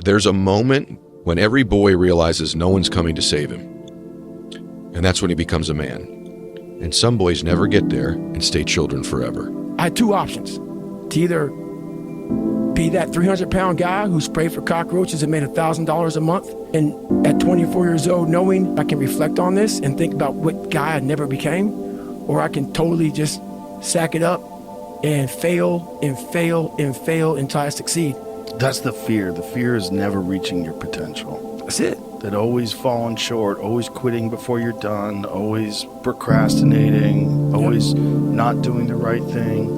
There's a moment when every boy realizes no one's coming to save him. And that's when he becomes a man. And some boys never get there and stay children forever. I had two options: to either be that 300-pound guy who sprayed for cockroaches and made $1,000 a month, and at 24 years old, knowing I can reflect on this and think about what guy I never became, or I can totally just sack it up and fail and fail and fail until I succeed. That's the fear. The fear is never reaching your potential. That's it. That always falling short, always quitting before you're done, always procrastinating, always not doing the right thing.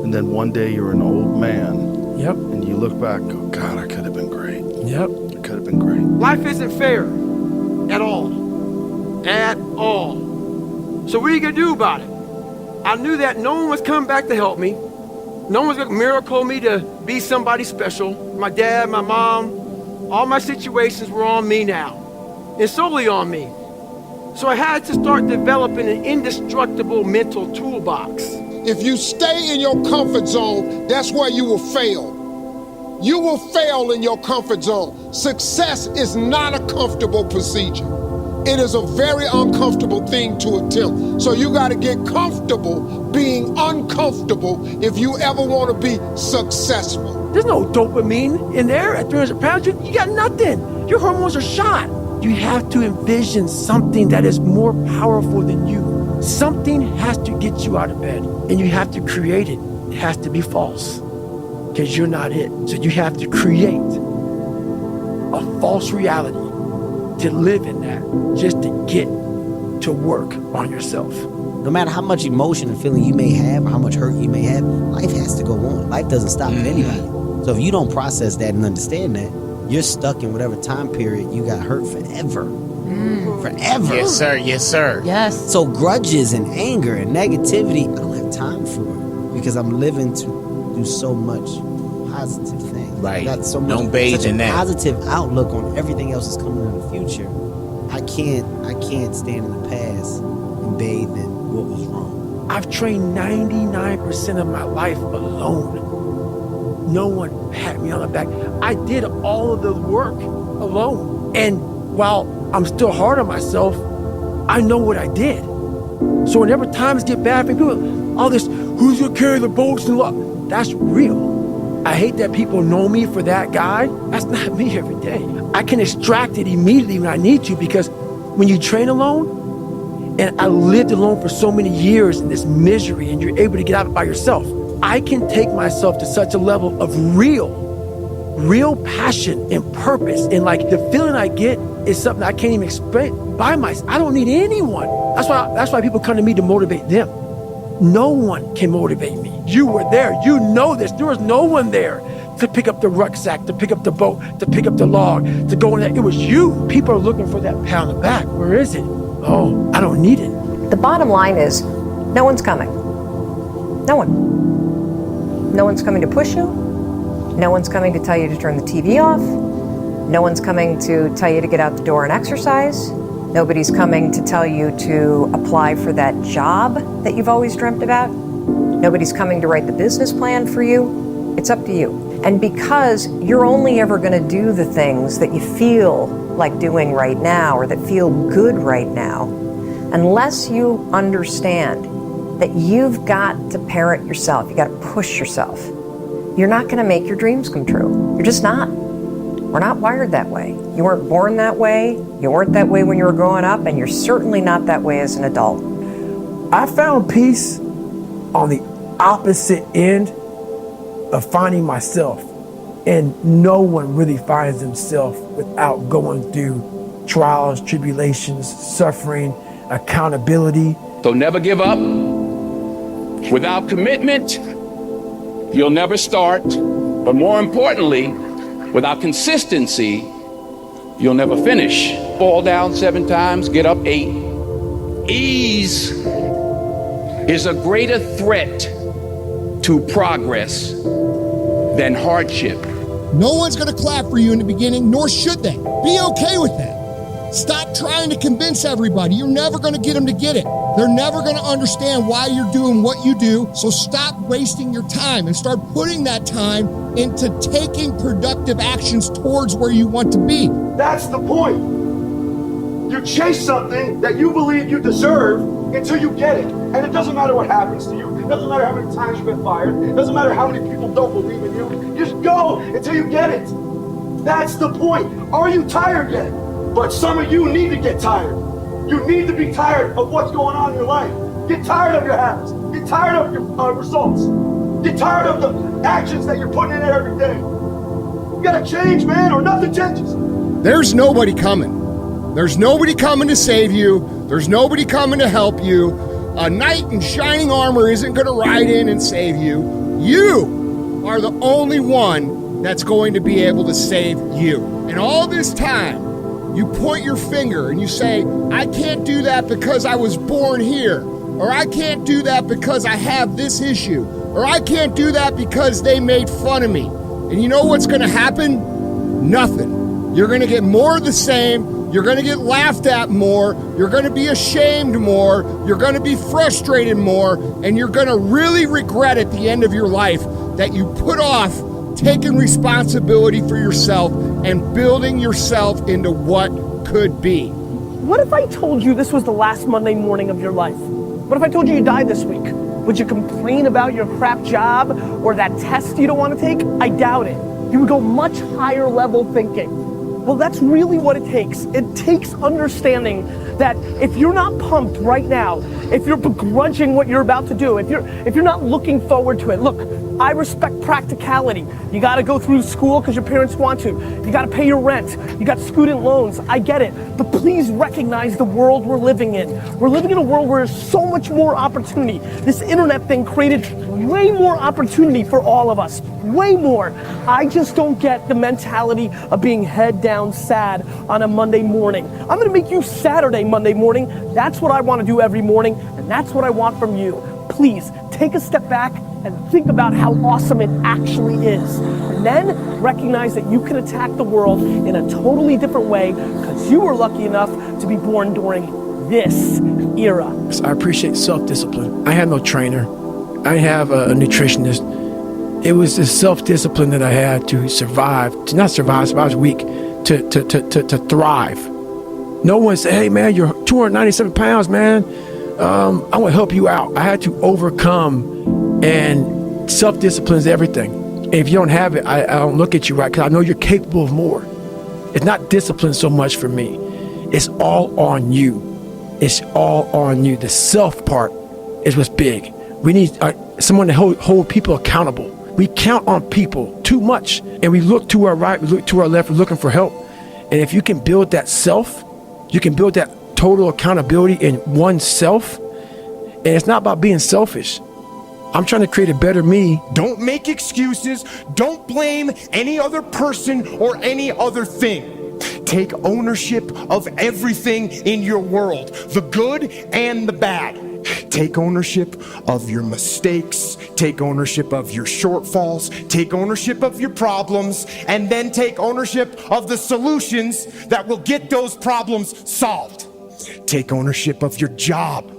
And then one day you're an old man. Yep. And you look back and go, God, I could have been great. Yep. I could have been great. Life isn't fair at all. At all. So what are you going to do about it? I knew that no one was coming back to help me. No one was going to miracle me to be somebody special. My dad, my mom, all my situations were on me now. And solely on me. So I had to start developing an indestructible mental toolbox. If you stay in your comfort zone, that's where you will fail. You will fail in your comfort zone. Success is not a comfortable procedure. It is a very uncomfortable thing to attempt. So you got to get comfortable being uncomfortable if you ever want to be successful. There's no dopamine in there at 300 pounds. You got nothing. Your hormones are shot. You have to envision something that is more powerful than you. Something has to get you out of bed, and you have to create it. It has to be false, because you're not it. So you have to create a false reality to live in that, just to get to work on yourself. No matter how much emotion and feeling you may have, or how much hurt you may have, life has to go on. Life doesn't stop at anybody. So if you don't process that and understand that, you're stuck in whatever time period you got hurt forever. Forever. Yes, sir. Yes, sir. Yes. So grudges and anger and negativity, I don't have time for it, because I'm living to do so much positive things. Right. I got so much, Don't bathe such a in that. positive outlook on everything else that's coming in the future. I can't stand in the past and bathe in what was wrong. I've trained 99% of my life alone. No one pat me on the back. I did all of the work alone. And while I'm still hard on myself, I know what I did. So whenever times get bad for people, all this, who's gonna carry the boats and what? That's real. I hate that people know me for that guy. That's not me every day. I can extract it immediately when I need to, because when you train alone, and I lived alone for so many years in this misery, and you're able to get out by yourself, I can take myself to such a level of real passion and purpose. And like the feeling I get is something I can't even explain by myself. I don't need anyone. That's why people come to me to motivate them. No one can motivate me. You were there. You know this. There was no one there to pick up the rucksack, to pick up the boat, to pick up the log, to go in there. It was you. People are looking for that pat on the back. Where is it? Oh, I don't need it. The bottom line is, no one's coming. No one. No one's coming to push you. No one's coming to tell you to turn the TV off. No one's coming to tell you to get out the door and exercise. Nobody's coming to tell you to apply for that job that you've always dreamt about. Nobody's coming to write the business plan for you. It's up to you. And because you're only ever going to do the things that you feel like doing right now, or that feel good right now, unless you understand that you've got to parent yourself, you got to push yourself, you're not going to make your dreams come true. You're just not. We're not wired that way. You weren't born that way. You weren't that way when you were growing up, and you're certainly not that way as an adult. I found peace on the opposite end of finding myself. And no one really finds themselves without going through trials, tribulations, suffering, accountability. So never give up. Without commitment, you'll never start. But more importantly, without consistency, you'll never finish. Fall down 7 times, get up 8. Ease is a greater threat to progress than hardship. No one's going to clap for you in the beginning, nor should they. Be okay with that. Stop trying to convince everybody. You're never going to get them to get it. They're never going to understand why you're doing what you do. So stop wasting your time and start putting that time into taking productive actions towards where you want to be. That's the point. You chase something that you believe you deserve until you get it. And it doesn't matter what happens to you. It doesn't matter how many times you've been fired. It doesn't matter how many people don't believe in you. You just go until you get it. That's the point. Are you tired yet? But some of you need to get tired. You need to be tired of what's going on in your life. Get tired of your habits. Get tired of your results. Get tired of the actions that you're putting in there every day. You gotta change, man, or nothing changes. There's nobody coming. There's nobody coming to save you. There's nobody coming to help you. A knight in shining armor isn't gonna ride in and save you. You are the only one that's going to be able to save you. And all this time, you point your finger and you say, I can't do that because I was born here, or I can't do that because I have this issue, or I can't do that because they made fun of me. And you know what's going to happen? Nothing. You're going to get more of the same. You're going to get laughed at more. You're going to be ashamed more. You're going to be frustrated more. And you're going to really regret at the end of your life that you put off taking responsibility for yourself and building yourself into what could be. What if I told you this was the last Monday morning of your life? What if I told you you died this week? Would you complain about your crap job or that test you don't want to take? I doubt it. You would go much higher level thinking. Well, that's really what it takes. It takes understanding that if you're not pumped right now, if you're begrudging what you're about to do, if you're not looking forward to it, look, I respect practicality. You gotta go through school because your parents want to. You gotta pay your rent. You got student loans. I get it. But please recognize the world we're living in. We're living in a world where there's so much more opportunity. This internet thing created way more opportunity for all of us. Way more. I just don't get the mentality of being head down sad on a Monday morning. I'm gonna make you Saturday Monday morning. That's what I wanna do every morning, and that's what I want from you. Please take a step back and think about how awesome it actually is. And then recognize that you can attack the world in a totally different way because you were lucky enough to be born during this era. I appreciate self-discipline. I had no trainer. I have a nutritionist. It was the self-discipline that I had to survive, to not survive, I was weak, to thrive. No one said, hey man, you're 297 pounds, man. I want to help you out. I had to overcome, and self-discipline is everything. And if you don't have it, I don't look at you right because I know you're capable of more. It's not discipline so much for me. It's all on you. It's all on you. The self part is what's big. We need someone to hold people accountable. We count on people too much, and we look to our right, we look to our left, we're looking for help. And if you can build that self, you can build that total accountability in oneself. And it's not about being selfish. I'm trying to create a better me. Don't make excuses. Don't blame any other person or any other thing. Take ownership of everything in your world, the good and the bad. Take ownership of your mistakes. Take ownership of your shortfalls. Take ownership of your problems. And then take ownership of the solutions that will get those problems solved. Take ownership of your job,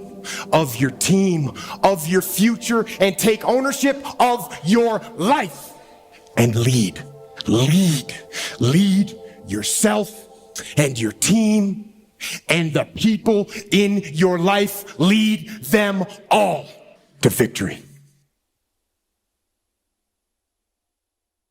of your team, of your future, and take ownership of your life. And lead yourself and your team and the people in your life. Lead them all to victory.